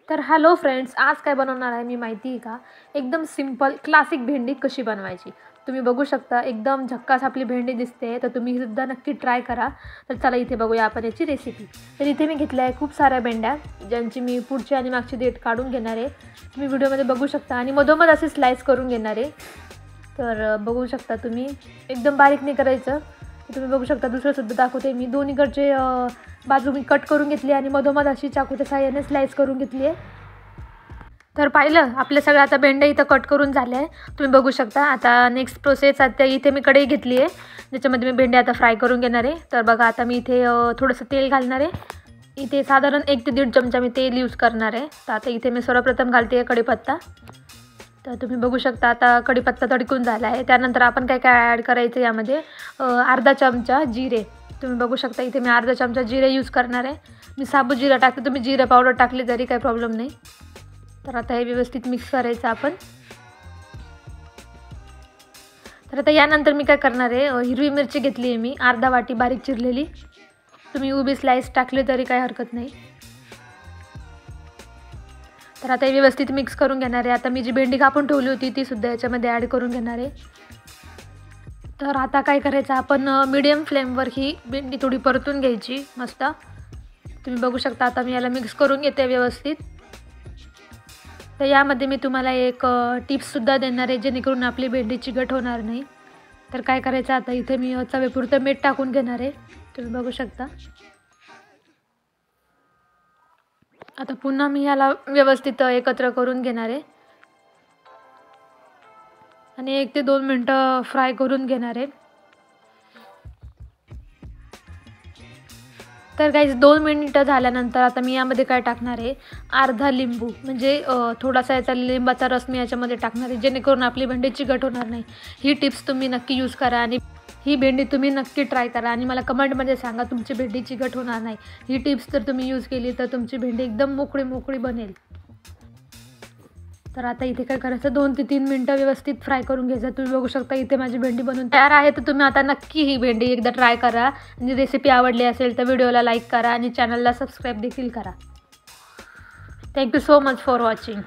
तर hello friends, आज काय बनवणार आहे मी माहिती आहे का? एकदम सिंपल क्लासिक भेंडी कशी बनवायची तुम्ही बघू शकता. एकदम झक्कास आपली भेंडी दिसते, तर तुम्ही सुद्धा नक्की ट्राय करा. तर चला इथे बघूया आपण याची रेसिपी. तर इथे मी घेतल्या आहे खूप साऱ्या भेंड्या, ज्यांची मी पुढची आणि मागची देठ काढून घेणार आहे. तुम्ही व्हिडिओमध्ये बघू शकता आणि मधोमध असे स्लाइस करून घेणार आहे. तर बघू शकता तुम्ही, एकदम बारीक नाही करायचं. तुम्ही बघू शकता, दुसरं सुद्धा दाखवते मी. दोन्हीकडचे बाजू मी कट करून घेतली आणि मधोमध अशी चाकूच्या साहाय्याने स्लाइस करून घेतली आहे. तर पाहिलं, आपल्या सगळ्या आता भेंड्या इथं कट करून झाल्या आहे. तुम्ही बघू शकता. आता नेक्स्ट प्रोसेस, आता इथे मी कढई घेतली आहे, ज्याच्यामध्ये मी भेंड्या आता फ्राय करून घेणार आहे. तर बघा, आता मी इथे थोडंसं तेल घालणार आहे. इथे साधारण 1 ते 1.5 चमचा मी तेल यूज करणार आहे. तर आता इथे मी सर्वप्रथम घालते कढीपत्ता. तर तुम्ही बघू शकता, आता कढीपत्ता तडकून झाला आहे. त्यानंतर आपण काय काय ॲड करायचं यामध्ये, अर्धा चमचा जिरे. तुम्ही बघू शकता, इथे मी अर्धा चमचा जिरे यूज करणार आहे. मी साबूत जिरा टाकते, तुम्ही जिरे पावडर टाकली तरी काही प्रॉब्लेम नाही. तर आता हे व्यवस्थित मिक्स करायचं आपण. तर आता यानंतर मी काय करणार आहे, हिरवी मिरची घेतली आहे मी अर्धा वाटी बारीक चिरलेली. तुम्ही उभी स्लाइस टाकली तरी काही हरकत नाही. तर आता हे व्यवस्थित मिक्स करून घेणार आहे. आता मी जी भेंडी कापून ठेवली होती ती सुद्धा याच्यामध्ये ॲड करून घेणार आहे. तर आता काय करायचं, आपण मीडियम फ्लेमवर ही भेंडी थोडी परतून घ्यायची मस्त. तुम्ही बघू शकता, आता मी याला मिक्स करून घेते व्यवस्थित. तर यामध्ये मी तुम्हाला एक टिप्ससुद्धा देणार आहे, जेणेकरून आपली भेंडी चिकट होणार नाही. तर काय करायचं, आता इथे मी चवीपुरतं मीठ टाकून घेणार आहे. तुम्ही बघू शकता. आता पुन्हा मी याला व्यवस्थित एकत्र करून घेणार आहे आणि 1 ते 2 मिनटं फ्राय करून घेणार आहे. तर गाईज 2 मिनिटं झाल्यानंतर आता मी यामध्ये काय टाकणार आहे, अर्धा लिंबू, म्हणजे थोडासा याचा लिंबाचा रस मी याच्यामध्ये टाकणार आहे, जेणेकरून आपली भेंडी चिकट होणार नाही. ही टिप्स तुम्ही नक्की यूज करा आणि ही भेंडी तुम्ही नक्की ट्राय करा आणि मला कमेंटमध्ये सांगा तुमची भेंडी चिकट होणार नाही. ही टिप्स जर तुम्ही यूज केली तर तुमची भेंडी एकदम मोकळी मोकळी बनेल. तर आता इथे काय करायचं, 2 ते 3 मिनटं व्यवस्थित फ्राय करून घ्यायचं. तुम्ही बघू शकता, इथे माझी भेंडी बनून तयार आहे. तर तुम्ही आता नक्की ही भेंडी एकदा ट्राय करा आणि रेसिपी आवडली असेल तर व्हिडिओला लाईक करा आणि चॅनलला सबस्क्राईब देखील करा. Thank you so much for watching.